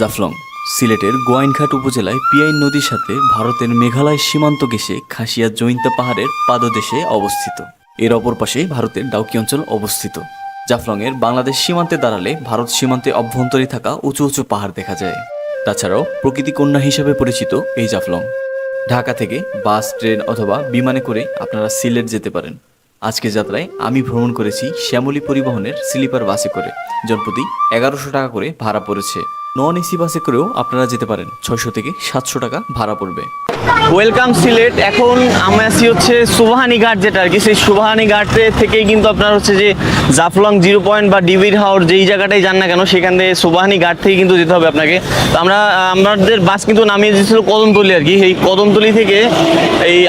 জাফলং সিলেটের গোয়াইনঘাট উপজেলায় পিয়াইন নদীর সাথে ভারতের মেঘালয় সীমান্ত ঘেঁষে খাসিয়া জৈন্তা পাহাড়ের পাদদেশে অবস্থিত। এর অপর পাশে ভারতের ডাউকি অঞ্চল অবস্থিত। জাফলংয়ের বাংলাদেশ সীমান্তে দাঁড়ালে ভারত সীমান্তে অভ্যন্তরে থাকা উঁচু উঁচু পাহাড় দেখা যায়। তাছাড়াও প্রকৃতি কন্যা হিসাবে পরিচিত এই জাফলং। ঢাকা থেকে বাস, ট্রেন অথবা বিমানে করে আপনারা সিলেট যেতে পারেন। আজকে যাত্রায় আমি ভ্রমণ করেছি শ্যামলী পরিবহনের স্লিপার বাসে করে। জনপ্রতি 1100 টাকা করে ভাড়া পড়েছে। নন এসি বাসে করেও আপনারা যেতে পারেন, 600 থেকে 700 টাকা ভাড়া পড়বে। ওয়েলকাম সিলেট। এখন আমি আছি হচ্ছে সুবাহানি ঘাট, যেটা আর কি সেই সুবাহানি ঘাটে থেকেই কিন্তু আপনার হচ্ছে যে জাফলং 0 পয়েন্ট বা ডিবির হাওর যেই জায়গাটাই যান না কেন সেখান থেকে সুবাহানি ঘাট থেকে কিন্তু যেতে হবে আপনাকে। তো আমাদের বাস কিন্তু নামিয়ে দিয়েছিল কদমতলি আর কি। এই কদমতলি থেকে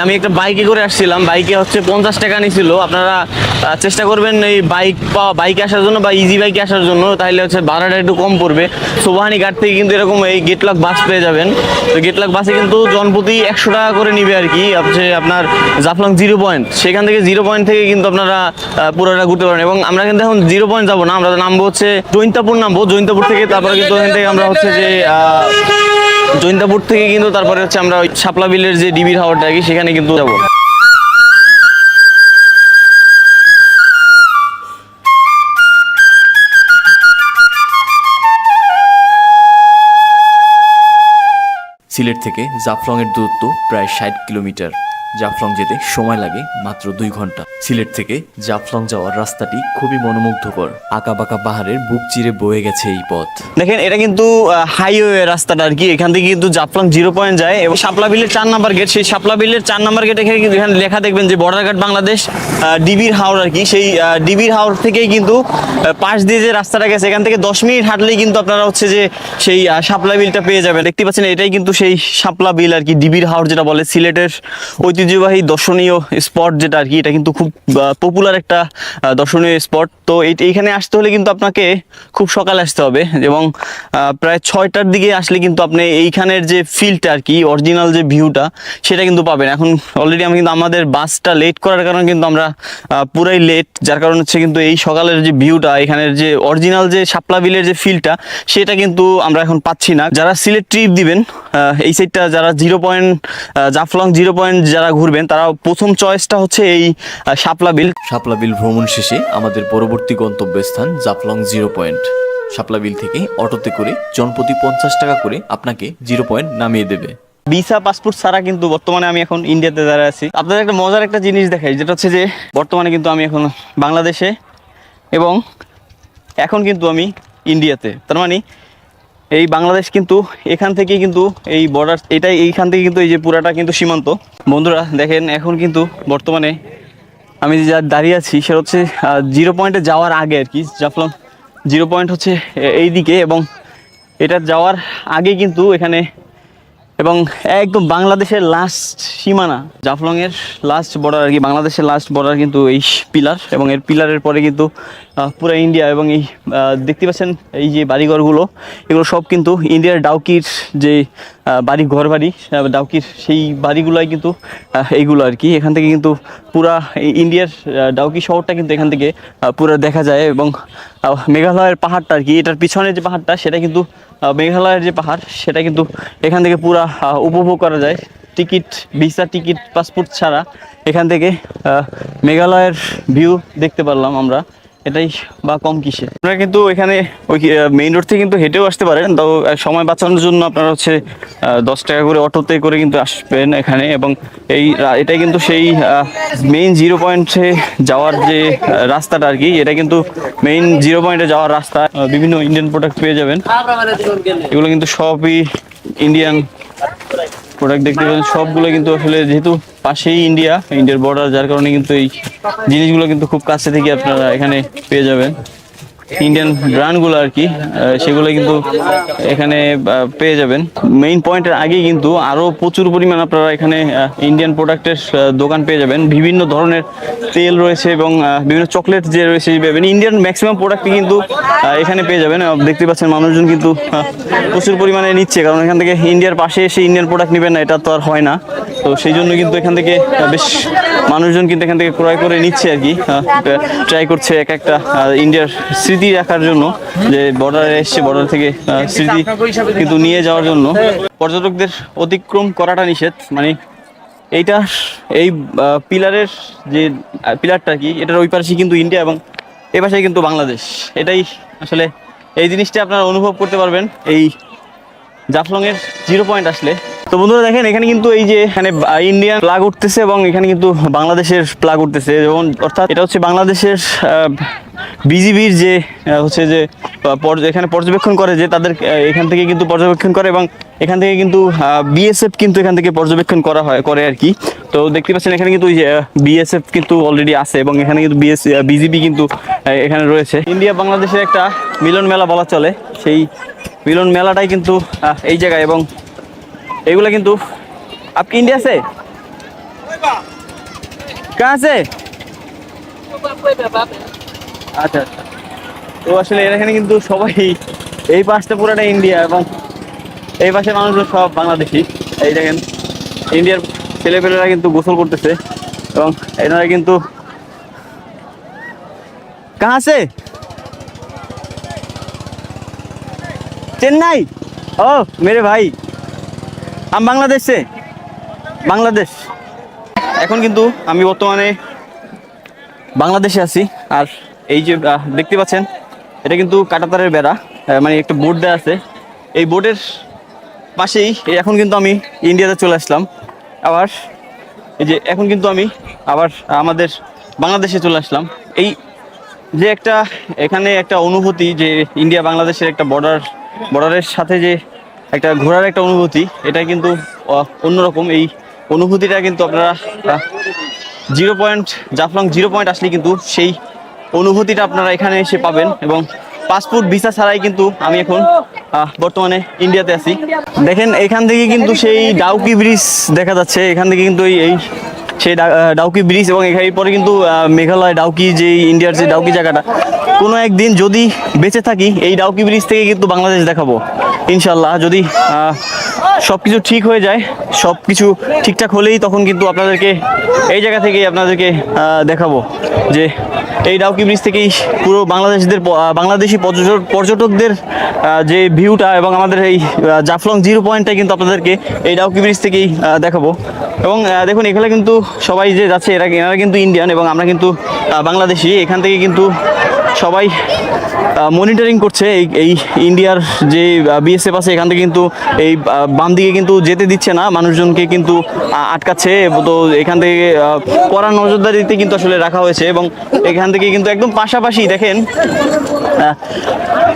আমি একটা বাইকে করে আসছিলাম। বাইকে হচ্ছে 50 টাকা নিয়েছিল। আপনারা চেষ্টা করবেন এই বাইকে আসার জন্য বা ইজি বাইকে আসার জন্য, তাহলে হচ্ছে ভাড়াটা একটু কম পড়বে। সুবাহানি ঘাট থেকে কিন্তু এরকম এই গেটলক বাস পেয়ে যাবেন। তো গেটলক বাসে কিন্তু জনপ্রতি 100 টাকা করে নিবে আর কি। আপনার জাফলং 0 পয়েন্ট, সেখান থেকে 0 পয়েন্ট থেকে কিন্তু আপনারা পুরোটা ঘুরতে পারেন। এবং আমরা কিন্তু এখন 0 পয়েন্ট যাবো না, আমরা নামবো হচ্ছে জৈন্তাপুর নামবো। জৈন্তাপুর থেকে তারপরে কিন্তু ওখান থেকে আমরা হচ্ছে যে জৈন্তাপুর থেকে কিন্তু তারপরে হচ্ছে আমরা ওই শাপলা বিলের যে ডিবির হাওরটা আর কি সেখানে কিন্তু যাবো। সিলেট থেকে জাফলংয়ের দূরত্ব প্রায় 60 কিলোমিটার। জাফলং যেতে সময় লাগে মাত্র 2 ঘন্টা। সিলেট থেকে জাফলং যাওয়ার রাস্তাটি খুবই মনোমুগ্ধকর। আঁকাবাঁকা পাহাড়ের বুক চিরে বয়ে গেছে এই পথ। দেখেন, এটা কিন্তু হাইওয়ে রাস্তাটা আর কি। এখান থেকে কিন্তু জাফলং 0 পয়েন্ট যায় এবং শাপলা বিলের 4 নম্বর গেট, সেই শাপলা বিলের 4 নম্বর গেট এখানে কিন্তু এখানে লেখা দেখবেন যে বর্ডার গার্ড বাংলাদেশ ডিবির হাওর আর কি। সেই ডিবির হাওর থেকেই কিন্তু পাশ দিয়ে যে রাস্তাটা গেছে এখান থেকে 10 মিনিট হাঁটলেই কিন্তু আপনারা হচ্ছে যে সেই শাপলা বিলটা পেয়ে যাবেন। দেখতে পাচ্ছেন এটাই কিন্তু সেই শাপলা বিল আর কি, ডিবির হাওর যেটা বলে। সিলেটের ঐতিহ্যবাহী দর্শনীয় স্পট যেটা আর কি, এটা কিন্তু খুব পপুলার একটা দর্শনীয় স্পট। তো এইখানে আসতে হলে কিন্তু আপনাকে খুব সকালে আসতে হবে এবং প্রায় 6টার দিকে আসলে কিন্তু আপনি এইখানের যে ফিলটা আর কি, অরিজিনাল যে ভিউটা সেটা কিন্তু পাবেন। এখন অলরেডি আমাদের বাসটা লেট করার কারণে কিন্তু আমরা পুরাই লেট, যার কারণে হচ্ছে কিন্তু এই সকালের যে ভিউটা, এখানের যে অরিজিনাল যে শাপলা বিলের যে ফিলটা সেটা কিন্তু আমরা এখন পাচ্ছি না। যারা সিলেট ট্রিপ দিবেন এই সাইডটা, যারা 0 পয়েন্ট জাফলং 0 পয়েন্ট যারা ঘুরবেন, তারা প্রথম চয়েসটা হচ্ছে এই শাপলা বিল। শাপলা বিল ভ্রমণ শেষে আমাদের পরবর্তী গন্তব্যস্থান জাফলং 0 পয়েন্ট। শাপলা বিল থেকে অটোতে করে জনপ্রতি 50 টাকা করে আপনাকে 0 পয়েন্ট নামিয়ে দেবে। ভিসা পাসপোর্ট ছাড়া কিন্তু বর্তমানে আমি এখন ইন্ডিয়াতে দাঁড়িয়ে আছি। আপনাদের একটা মজার একটা জিনিস দেখাই, যেটা হচ্ছে যে বর্তমানে কিন্তু আমি এখন বাংলাদেশে এবং এখন কিন্তু আমি ইন্ডিয়াতে। তার মানে এই বাংলাদেশ কিন্তু এখান থেকে কিন্তু এই বর্ডার, এইখান থেকে কিন্তু এই যে পুরাটা কিন্তু সীমান্ত। বন্ধুরা দেখেন, এখন কিন্তু বর্তমানে আমি যা দাঁড়িয়ে আছি সেটা হচ্ছে 0 পয়েন্টে যাওয়ার আগে আর কি। জাফলং 0 পয়েন্ট হচ্ছে এই দিকে এবং এটা যাওয়ার আগে কিন্তু এখানে এবং একদম বাংলাদেশের লাস্ট সীমানা, জাফলংয়ের লাস্ট বর্ডার আর কি। বাংলাদেশের লাস্ট বর্ডার কিন্তু এই পিলার এবং এর পিলারের পরে কিন্তু পুরো ইন্ডিয়া। এবং এই দেখতে পাচ্ছেন এই যে বাড়িঘরগুলো, এগুলো সব কিন্তু ইন্ডিয়ার ডাউকির যে ঘর বাড়ি ডাউকির, সেই বাড়িগুলোই কিন্তু এইগুলো আর কি। এখান থেকে কিন্তু পুরা ইন্ডিয়ার ডাউকি শহরটা কিন্তু এখান থেকে পুরো দেখা যায়। এবং মেঘালয়ের পাহাড়টা আর কি, এটার পিছনের যে পাহাড়টা সেটা কিন্তু মেঘালয়ের যে পাহাড় সেটা কিন্তু এখান থেকে পুরা উপভোগ করা যায়। ভিসা টিকিট পাসপোর্ট ছাড়া এখান থেকে মেঘালয়ের ভিউ দেখতে পারলাম আমরা। এটাই বা কম কিসে। আপনারা কিন্তু এখানে ওই মেইন রোড থেকে কিন্তু হেঁটেও আসতে পারেন, তো সময় বাঁচানোর জন্য আপনারা হচ্ছে 10 টাকা করে অটোতে করে কিন্তু আসবেন এখানে। এবং এটাই কিন্তু সেই মেইন 0 পয়েন্টে যাওয়ার যে রাস্তাটা আর কি, এটা কিন্তু মেইন 0 পয়েন্টে যাওয়ার রাস্তা। বিভিন্ন ইন্ডিয়ান প্রোডাক্ট পেয়ে যাবেন। এগুলো কিন্তু সবই ইন্ডিয়ান প্রোডাক্ট দেখতে পাচ্ছেন। সবগুলো কিন্তু আসলে যেহেতু পাশেই ইন্ডিয়ার বর্ডার, যার কারণে কিন্তু এই জিনিসগুলো কিন্তু খুব কাছে থেকে আপনারা এখানে পেয়ে যাবেন। ইন্ডিয়ান ব্র্যান্ডগুলো আর কি, সেগুলো কিন্তু এখানে পেয়ে যাবেন। মেইন পয়েন্টের আগেই কিন্তু আরও প্রচুর পরিমাণ আপনারা এখানে ইন্ডিয়ান প্রোডাক্টের দোকান পেয়ে যাবেন। বিভিন্ন ধরনের তেল রয়েছে এবং বিভিন্ন চকলেট যে রয়েছে ইন্ডিয়ান ম্যাক্সিমাম প্রোডাক্টই কিন্তু এখানে পেয়ে যাবেন। দেখতে পাচ্ছেন মানুষজন কিন্তু প্রচুর পরিমাণে নিচ্ছে, কারণ এখান থেকে ইন্ডিয়ার পাশে এসে ইন্ডিয়ান প্রোডাক্ট নেবেন না, এটা তো আর হয় না। তো সেই জন্য কিন্তু এখান থেকে বেশ মানুষজন কিন্তু এখান থেকে ক্রয় করে নিচ্ছে আর কি, ট্রাই করছে এক একটা ইন্ডিয়ার স্মৃতি রাখার জন্য, যে বর্ডারে এসছে বর্ডার থেকে স্মৃতি কিন্তু নিয়ে যাওয়ার জন্য। পর্যটকদের অতিক্রম করাটা নিষেধ, মানে এইটা এই পিলারের যে পিলারটা কি, এটার ওই পাশে কিন্তু ইন্ডিয়া এবং এই পাশে কিন্তু বাংলাদেশ। এটাই আসলে এই জিনিসটা আপনারা অনুভব করতে পারবেন এই জাফলং এর 0 পয়েন্ট আসলে। তো বন্ধুরা দেখেন, এখানে কিন্তু এই যে এখানে ইন্ডিয়ান ফ্ল্যাগ উঠতেছে এবং এখানে কিন্তু বাংলাদেশের ফ্ল্যাগ উঠতেছে, যেমন অর্থাৎ এটা হচ্ছে বাংলাদেশের বিজিবির যে হচ্ছে যে এখানে পর্যবেক্ষণ করে, যে তাদের এখান থেকে কিন্তু পর্যবেক্ষণ করে এবং এখান থেকে কিন্তু বিএসএফ কিন্তু এখান থেকে পর্যবেক্ষণ করে আর কি। তো দেখতে পাচ্ছেন এখানে কিন্তু বিএসএফ কিন্তু অলরেডি আছে এবং এখানে কিন্তু বিজিবি কিন্তু এখানে রয়েছে। ইন্ডিয়া বাংলাদেশের একটা মিলন মেলা বলা চলে, সেই মিলন মেলাটাই কিন্তু এই জায়গায়। এবং এগুলা কিন্তু আপনি ইন্ডিয়া से कहाँ से? আচ্ছা, তো আসলে এখানে কিন্তু সবাই এই পাশটা পুরোটা ইন্ডিয়া এবং এই পাশে মানুষজন সব বাংলাদেশি। এই দেখেন ইন্ডিয়ার ছেলেপেলেরা কিন্তু গোসল করতেছে এবং এনারা কিন্তু कहाँ से? चेन्नई। ओ मेरे भाई, हम बांग्लादेश से, বাংলাদেশ। এখন কিন্তু আমি বর্তমানে বাংলাদেশে আছি। আর এই যে দেখতে পাচ্ছেন, এটা কিন্তু কাঁটাতারের বেড়া, মানে একটা বোর্ড দেওয়া আছে। এই বোর্ডের পাশেই এখন কিন্তু আমি ইন্ডিয়াতে চলে আসলাম। আবার এই যে এখন কিন্তু আমি আবার আমাদের বাংলাদেশে চলে আসলাম। এই যে একটা এখানে একটা অনুভূতি, যে ইন্ডিয়া বাংলাদেশের একটা বর্ডারের সাথে যে একটা ঘোরার একটা অনুভূতি, এটা কিন্তু অন্যরকম। এই অনুভূতিটা কিন্তু আপনারা 0 পয়েন্ট জাফলং 0 পয়েন্ট আসলে কিন্তু সেই অনুভূতিটা আপনারা এখানে এসে পাবেন। এবং পাসপোর্ট ভিসা ছাড়াই কিন্তু আমি এখন বর্তমানে ইন্ডিয়াতে আছি। দেখেন এখান থেকে কিন্তু সেই ডাউকি ব্রিজ দেখা যাচ্ছে, এখান থেকে কিন্তু এই সেই ডাউকি ব্রিজ এবং এখানে পরে কিন্তু মেঘালয় ডাউকি, যে ইন্ডিয়ার যে ডাউকি জায়গাটা, কোনো একদিন যদি বেঁচে থাকি এই ডাউকি ব্রিজ থেকে কিন্তু বাংলাদেশ দেখাবো ইনশাল্লাহ। যদি সব কিছু ঠিক হয়ে যায়, সব কিছু ঠিকঠাক হলেই তখন কিন্তু আপনাদেরকে এই জায়গা থেকেই আপনাদেরকে দেখাবো যে এই ডাউকি ব্রিজ থেকেই পুরো বাংলাদেশি পর্যটকদের যে ভিউটা এবং আমাদের এই জাফলং 0 পয়েন্টটা কিন্তু আপনাদেরকে এই ডাউকি ব্রিজ থেকেই দেখাবো। এবং দেখুন এখানে কিন্তু সবাই যে যাচ্ছে এনারা কিন্তু ইন্ডিয়ান এবং আমরা কিন্তু বাংলাদেশি। এখান থেকে কিন্তু সবাই মনিটরিং করছে এই ইন্ডিয়ার যে বিএসএফ আছে, এখান থেকে কিন্তু এই বাম দিকে কিন্তু যেতে দিচ্ছে না, মানুষজনকে কিন্তু আটকাচ্ছে। তো এখান থেকে কড়া নজরদারিতে কিন্তু আসলে রাখা হয়েছে। এবং এখান থেকে কিন্তু একদম পাশাপাশি দেখেন,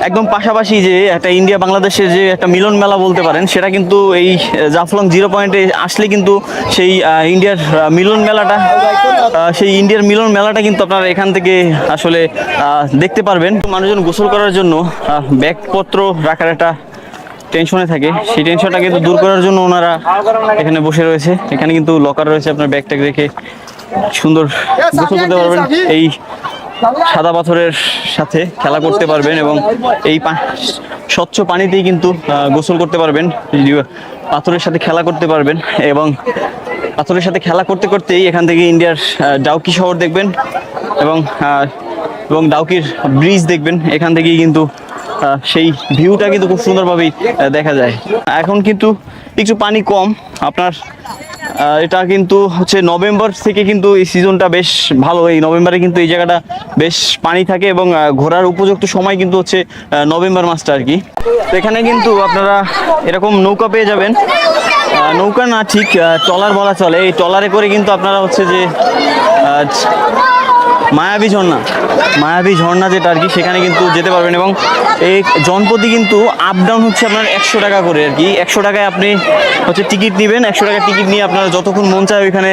একদম পাশাপাশি যে একটা ইন্ডিয়া বাংলাদেশের যে একটা মিলন মেলা বলতে পারেন, সেটা কিন্তু এই জাফলং 0 পয়েন্টে আসলে কিন্তু সেই ইন্ডিয়ার মিলন মেলাটা কিন্তু আপনারা এখান থেকে আসলে দেখতে পারবেন। মানুষজন গোসল করার জন্য ব্যাগপত্র রাখার একটা টেনশনে থাকে, সেই টেনশনটা কিন্তু দূর করার জন্য ওনারা এখানে বসে রয়েছে। এখানে কিন্তু লকার রয়েছে, আপনার ব্যাগটাকে রেখে সুন্দর গোসল করতে পারবেন। এই সাদা পাথরের সাথে খেলা করতে পারবেন এবং এই স্বচ্ছ পানিতেই কিন্তু গোসল করতে পারবেন, পাথরের সাথে খেলা করতে পারবেন। এবং পাথরের সাথে খেলা করতে করতেই এখান থেকে ইন্ডিয়ার ডাউকি শহর দেখবেন এবং ডাউকির ব্রিজ দেখবেন। এখান থেকেই কিন্তু সেই ভিউটা কিন্তু খুব সুন্দরভাবেই দেখা যায়। এখন কিন্তু একটু পানি কম আপনার, এটা কিন্তু হচ্ছে নভেম্বর থেকে কিন্তু এই সিজনটা বেশ ভালো। এই নভেম্বরে কিন্তু এই জায়গাটা বেশ পানি থাকে এবং ঘোরার উপযুক্ত সময় কিন্তু হচ্ছে নভেম্বর মাসটা আর কি। তো এখানে কিন্তু আপনারা এরকম নৌকা পেয়ে যাবেন, নৌকা না ঠিক ট্রলার বলা চলে। এই ট্রলারে করে কিন্তু আপনারা হচ্ছে যে মায়াবী ঝর্ণা যেটা আর কি, সেখানে কিন্তু যেতে পারবেন। এবং এই জনপ্রতি কিন্তু আপ ডাউন হচ্ছে আপনার 100 টাকা করে আর কি। 100 টাকায় আপনি হচ্ছে টিকিট নেবেন, 100 টাকা টিকিট নিয়ে আপনারা যতক্ষণ মন চায় ওইখানে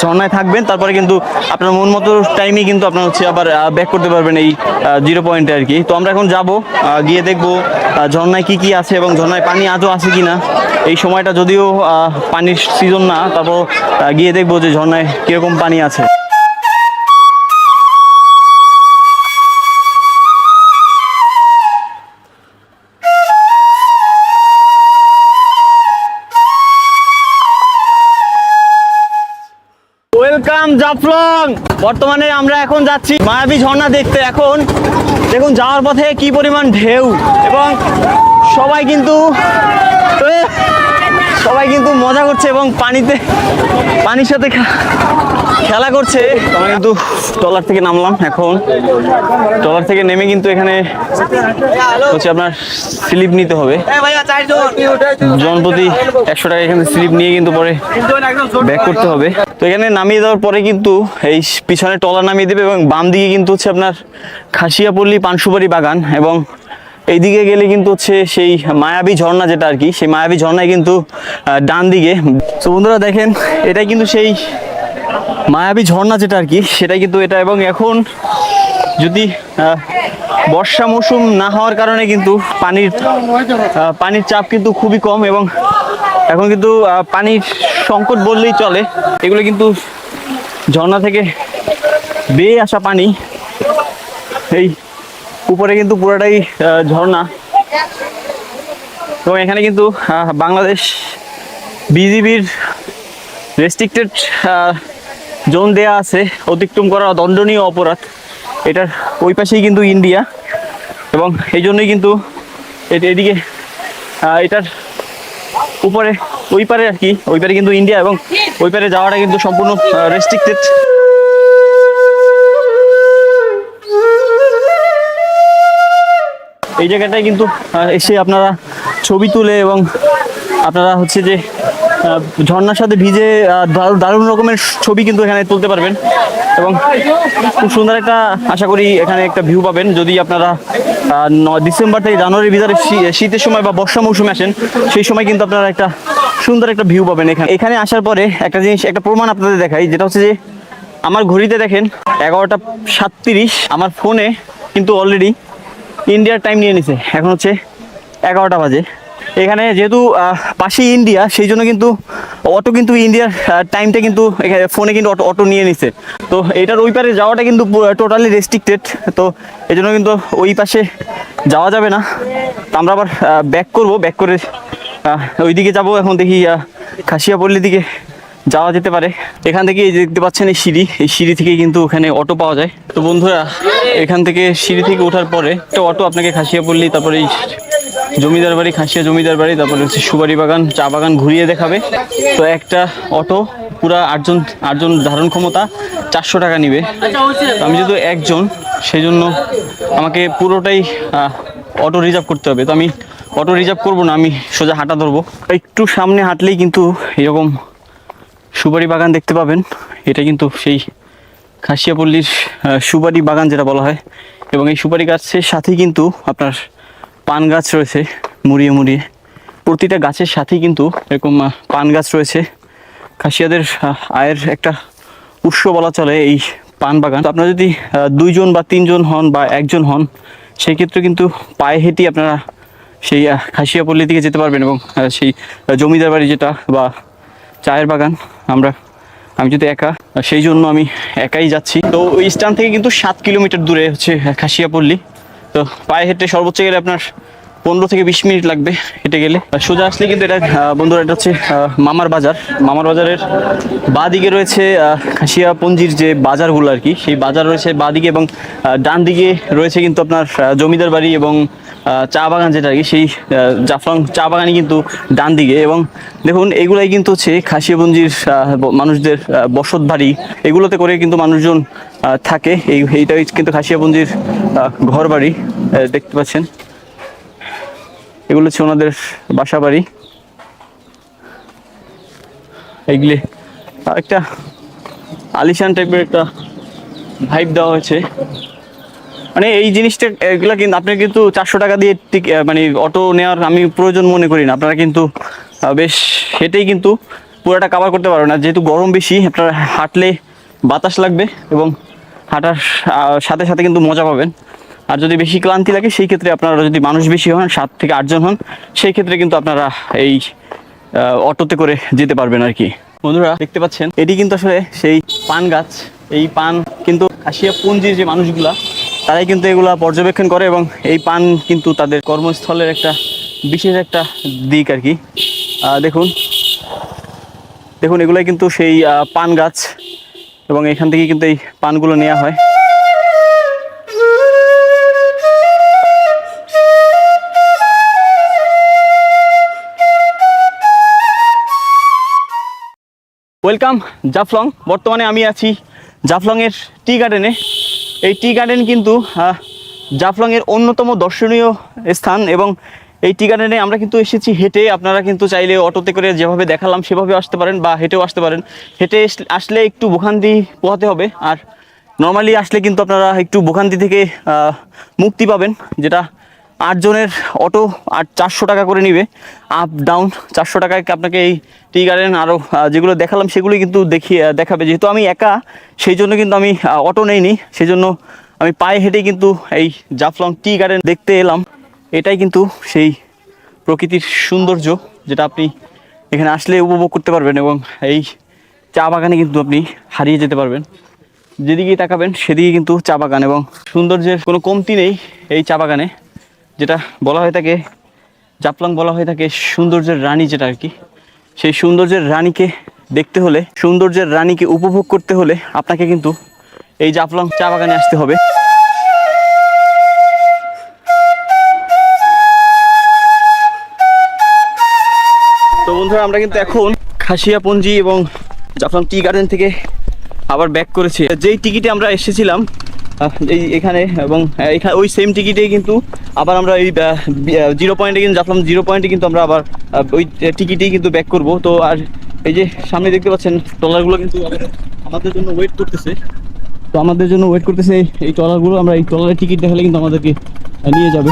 ঝর্ণায় থাকবেন। তারপরে কিন্তু আপনার মন মতো টাইমে কিন্তু আপনার হচ্ছে আবার ব্যাক করতে পারবেন এই 0 পয়েন্টে আর কি। তো আমরা এখন যাব, গিয়ে দেখবো ঝর্ণায় কি আছে এবং ঝর্ণায় পানি আজও আছে কিনা। এই সময়টা যদিও পানির সিজন না, তারপর গিয়ে দেখবো যে ঝর্ণায় কিরকম পানি আছে। ওয়েলকাম আসলাম জাফলং। বর্তমানে আমরা এখন যাচ্ছি মায়াবী ঝর্ণা দেখতে। এখন দেখুন যাওয়ার পথে কি পরিমাণ ঢেউ, এবং সবাই কিন্তু মজা করছে এবং পানির সাথে খেলা করছে। আমরা কিন্তু ট্রলার থেকে নামলাম। এখন ট্রলার থেকে নেমে কিন্তু এখানে হচ্ছে আপনার স্লিপ নিতে হবে, জনপ্রতি 100 টাকা এখানে স্লিপ নিয়ে কিন্তু পরে ব্যাক করতে হবে। তো এখানে নামিয়ে দেওয়ার পরে কিন্তু এই পিছনে ট্রলার নামিয়ে দেবে এবং বাম দিকে কিন্তু হচ্ছে আপনার খাসিয়াপল্লী পান সুপারি বাগান, এবং এইদিকে গেলে কিন্তু হচ্ছে সেই মায়াবী ঝর্ণা যেটা আর কি, সেই মায়াবী ঝর্ণায় কিন্তু ডান দিকে। তো বন্ধুরা দেখেন, এটাই কিন্তু সেই মায়াবী ঝর্ণা যেটা আর কি, সেটাই কিন্তু এটা। এবং এখন যদি বর্ষা মৌসুম না হওয়ার কারণে কিন্তু পানির চাপ কিন্তু খুবই কম, এবং এখন কিন্তু পানির সংকট বললেই চলে। এগুলো কিন্তু ঝর্ণা থেকে বেয়ে আসা পানি। এই উপরে কিন্তু পুরোটাই ঝর্ণা, এবং এখানে কিন্তু বাংলাদেশ বিজিবির রেস্ট্রিক্টেড জোন দেয়া আছে, অতিক্রম করা দণ্ডনীয় অপরাধ। এটার ওই পাশেই কিন্তু ইন্ডিয়া, এবং এই জন্যই কিন্তু এদিকে এটার উপরে ওই পারে আর কি, ওই পারে কিন্তু ইন্ডিয়া, এবং ওই পারে যাওয়াটা কিন্তু সম্পূর্ণ রেস্ট্রিক্টেড। এই জায়গাটায় কিন্তু এসে আপনারা ছবি তুলে এবং আপনারা হচ্ছে যে ঝর্ণার সাথে ভিজে দারুণ রকমের ছবি কিন্তু এখানে তুলতে পারবেন, এবং খুব সুন্দর একটা আশা করি এখানে একটা ভিউ পাবেন। যদি আপনারা ডিসেম্বর থেকে জানুয়ারির ভিতরে শীতের সময় বা বর্ষা মৌসুমে আসেন, সেই সময় কিন্তু আপনারা একটা সুন্দর একটা ভিউ পাবেন। এখানে আসার পরে একটা জিনিস, একটা প্রমাণ আপনাদের দেখাই, যেটা হচ্ছে যে আমার ঘড়িতে দেখেন 11টা 37, আমার ফোনে কিন্তু অলরেডি ইন্ডিয়ার টাইম নিয়ে নিছে, এখন হচ্ছে 11টা বাজে। এখানে যেহেতু পাশেই ইন্ডিয়া, সেই জন্য কিন্তু অটো কিন্তু ইন্ডিয়ার টাইমটা কিন্তু ফোনে কিন্তু অটো নিয়ে নিছে। তো এটার ওই পারে যাওয়াটা কিন্তু টোটালি রেস্ট্রিক্টেড, তো এই জন্য কিন্তু ওই পাশে যাওয়া যাবে না। তো আমরা আবার ব্যাক করে ওইদিকে যাব। এখন দেখি খাসিয়াপল্লির দিকে যাওয়া যেতে পারে। এখান থেকে এই দেখতে পাচ্ছেন এই সিঁড়ি থেকে কিন্তু ওখানে অটো পাওয়া যায়। তো বন্ধুরা, এখান থেকে সিঁড়ি থেকে ওঠার পরে একটা অটো আপনাকে খাসিয়াপল্লি, তারপরে এই জমিদার বাড়ি, খাসিয়া জমিদার বাড়ি, তারপরে হচ্ছে সুপারি বাগান, চা বাগান ঘুরিয়ে দেখাবে। তো একটা অটো পুরা আটজন ধারণ ক্ষমতা 400 টাকা নিবে। আমি যেহেতু একজন, সেই জন্য আমাকে পুরোটাই অটো রিজার্ভ করতে হবে। তো আমি অটো রিজার্ভ করবো না, আমি সোজা হাঁটা ধরবো। একটু সামনে হাঁটলেই কিন্তু এরকম সুপারি বাগান দেখতে পাবেন। এটা কিন্তু সেই খাসিয়াপল্লির সুপারি বাগান যেটা বলা হয়, এবং এই সুপারি গাছের সাথেই কিন্তু আপনার পান গাছ রয়েছে মুড়িয়ে। প্রতিটা গাছের সাথেই কিন্তু এরকম পান গাছ রয়েছে। খাসিয়াদের আয়ের একটা উৎস বলা চলে এই পান বাগান। তো আপনারা যদি 2 জন বা 3 জন হন বা 1 জন হন, সেই ক্ষেত্রে কিন্তু পায়ে হেঁটেই আপনারা সেই খাসিয়াপল্লি দিকে যেতে পারবেন, এবং সেই জমিদার বাড়ি যেটা বা চায়ের বাগান আমি যদি একা, সেই জন্য আমি একাই যাচ্ছি। তো ওই স্থান থেকে কিন্তু 7 কিলোমিটার দূরে হচ্ছে খাসিয়াপল্লি। তো পায়ে হেঁটে সর্বোচ্চ গেলে আপনার 15 থেকে 20 মিনিট লাগবে হেঁটে গেলে। সোজা আসলে কিন্তু এটা বন্ধুরা, এটা হচ্ছে মামার বাজারের বাঁ দিকে রয়েছে খাসিয়াপঞ্জির যে বাজারগুলো আর কি, সেই বাজার রয়েছে বাঁ দিকে, এবং ডান দিকে রয়েছে কিন্তু আপনার জমিদার বাড়ি এবং চা বাগান যেটা আর কি, সেই জাফলং চা বাগানই কিন্তু ডান দিকে। এবং দেখুন, এগুলাই কিন্তু হচ্ছে খাসিয়াপঞ্জির মানুষদের বসত বাড়ি। এগুলোতে করে কিন্তু মানুষজন থাকে। এইটাই কিন্তু খাসিয়াপঞ্জির ঘর বাড়ি দেখতে পাচ্ছেন। এগুলো হচ্ছে ওনাদের বাসা বাড়ি। এগুলি একটা আলিশান টাইপের একটা ভাইব দেওয়া হয়েছে। মানে এই জিনিসটা, এগুলো কিন্তু আপনি কিন্তু 400 টাকা দিয়ে মানে অটো নেওয়ার আমি প্রয়োজন মনে করি না। আপনারা কিন্তু বেশ হেঁটেই কিন্তু পুরোটা কভার করতে পারবেন না, যেহেতু গরম বেশি। আপনারা হাঁটলে বাতাস লাগবে, এবং হাঁটার সাথে সাথে কিন্তু মজা পাবেন। আর যদি বেশি ক্লান্তি লাগে, সেই ক্ষেত্রে আপনারা যদি মানুষ বেশি হন, 7 থেকে 8 জন হন, সেই ক্ষেত্রে কিন্তু আপনারা এই অটোতে করে যেতে পারবেন আর কি। বন্ধুরা দেখতে পাচ্ছেন, এটি কিন্তু আসলে সেই পান গাছ। এই পান কিন্তু খাসিয়াপঞ্জির যে মানুষগুলা, তারাই কিন্তু এগুলা পর্যবেক্ষণ করে, এবং এই পান কিন্তু তাদের কর্মস্থলের একটা বিশেষ একটা দিক আর কি। দেখুন এগুলাই কিন্তু সেই পান গাছ। এবং এখান থেকে কিন্তু এই পানগুলো নেওয়া হয়। ওয়েলকাম জাফলং। বর্তমানে আমি আছি জাফলংয়ের টি গার্ডেনে। এই টি গার্ডেন কিন্তু জাফলংয়ের অন্যতম দর্শনীয় স্থান এবং এই টি গার্ডেনে আমরা কিন্তু এসেছি হেঁটে। আপনারা কিন্তু চাইলে অটোতে করে যেভাবে দেখালাম সেভাবে আসতে পারেন বা হেঁটেও আসতে পারেন। হেঁটে আসলে একটু ভোগান্তি পোহাতে হবে, আর নর্মালি আসলে কিন্তু আপনারা একটু ভোগান্তি থেকে মুক্তি পাবেন, যেটা 8 জনের অটো 400 টাকা করে নিবে, আপ ডাউন 400 টাকায় আপনাকে এই টি গার্ডেন আরও যেগুলো দেখালাম সেগুলি কিন্তু দেখাবে। যেহেতু আমি একা, সেই জন্য কিন্তু আমি অটো নেইনি, সেই জন্য আমি পায়ে হেঁটেই কিন্তু এই জাফলং টি গার্ডেন দেখতে এলাম। এটাই কিন্তু সেই প্রকৃতির সৌন্দর্য যেটা আপনি এখানে আসলে উপভোগ করতে পারবেন, এবং এই চা বাগানে কিন্তু আপনি হারিয়ে যেতে পারবেন। যেদিকেই তাকাবেন সেদিকে কিন্তু চা বাগান, এবং সৌন্দর্যের কোনো কমতি নেই এই চা বাগানে। যেটা বলা হয়ে থাকে, জাফলং বলা হয়ে থাকে সৌন্দর্যের রানী, যেটা আর কি। সেই সৌন্দর্যের রানীকে দেখতে হলে, সৌন্দর্যের রানীকে উপভোগ করতে হলে আপনাকে কিন্তু এই জাফলং চা বাগানে আসতে হবে। তো বন্ধুরা, আমরা কিন্তু এখন খাসিয়াপঞ্জি এবং জাফলং টি গার্ডেন থেকে আবার ব্যাক করেছি। যেই টিকিটে আমরা এসেছিলাম এখানে, এবং ওই সেম টিকিটেই কিন্তু আবার আমরা এই 0 পয়েন্টে কিন্তু জাফলং 0 পয়েন্টে কিন্তু আমরা আবার ওই টিকিটেই কিন্তু ব্যাক করব। তো আর এই যে সামনে দেখতে পাচ্ছেন ট্রলারগুলো কিন্তু আমাদের জন্য ওয়েট করতেছে। তো আমাদের জন্য ওয়েট করতেছে এই ট্রলারগুলো। আমরা এই ট্রলারের টিকিট দেখালে কিন্তু আমাদেরকে নিয়ে যাবে।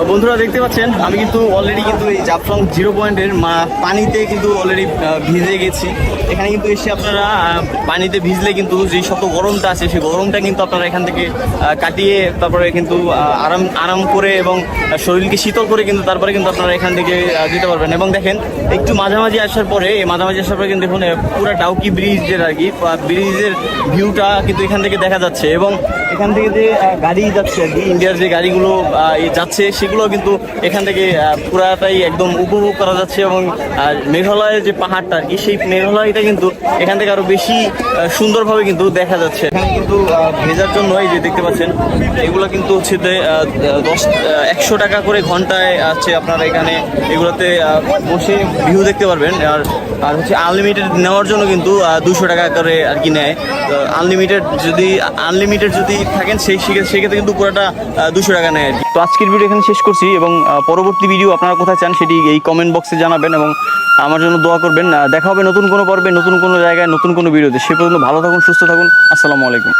বন্ধুরা দেখতে পাচ্ছেন আমি কিন্তু অলরেডি কিন্তু এই জাফলং 0 পয়েন্টের পানিতে কিন্তু অলরেডি ভিজে গেছি। এখানে কিন্তু এসে আপনারা পানিতে ভিজলে কিন্তু যেই শত গরমটা আছে সেই গরমটা কিন্তু আপনারা এখান থেকে কাটিয়ে তারপরে কিন্তু আরাম করে এবং শরীরকে শীতল করে কিন্তু তারপরে কিন্তু আপনারা এখান থেকে যেতে পারবেন। এবং দেখেন একটু মাঝামাঝি আসার পরে কিন্তু দেখুন পুরো ডাউকি ব্রিজের আর কি ব্রিজের ভিউটা কিন্তু এখান থেকে দেখা যাচ্ছে। এবং এখান থেকে যে গাড়ি যাচ্ছে আর কি, ইন্ডিয়ার যে গাড়িগুলো যাচ্ছে সেগুলো কিন্তু এখান থেকে পুরাটাই একদম উপভোগ করা যাচ্ছে। এবং মেঘালয়ের যে পাহাড়টা আর কি, সেই মেঘালয়টা কিন্তু এখান থেকে আরো বেশি সুন্দরভাবে কিন্তু দেখা যাচ্ছে। এখানে কিন্তু ভেজার জন্য এই যে দেখতে পাচ্ছেন এগুলো কিন্তু হচ্ছে 100 টাকা করে ঘন্টায় আছে। আপনারা এখানে এগুলোতে বসে ভিউ দেখতে পারবেন। আর হচ্ছে আনলিমিটেড নেওয়ার জন্য কিন্তু 200 টাকা করে আর কি নেয়। আনলিমিটেড যদি থাকেন সেক্ষেত্রে কিন্তু পুরোটা 200 টাকা নেয় আর কি। তো আজকের ভিডিও এখানে শেষ করছি, এবং পরবর্তী ভিডিও আপনারা কোথায় চান সেটি এই কমেন্ট বক্সে জানাবেন, এবং আমার জন্য দোয়া করবেন। দেখা হবে নতুন কোনো পর্বে, নতুন কোনো জায়গায়, নতুন কোনো ভিডিওতে। সে পর্যন্ত ভালো থাকুন, সুস্থ থাকুন। আসসালামু আলাইকুম।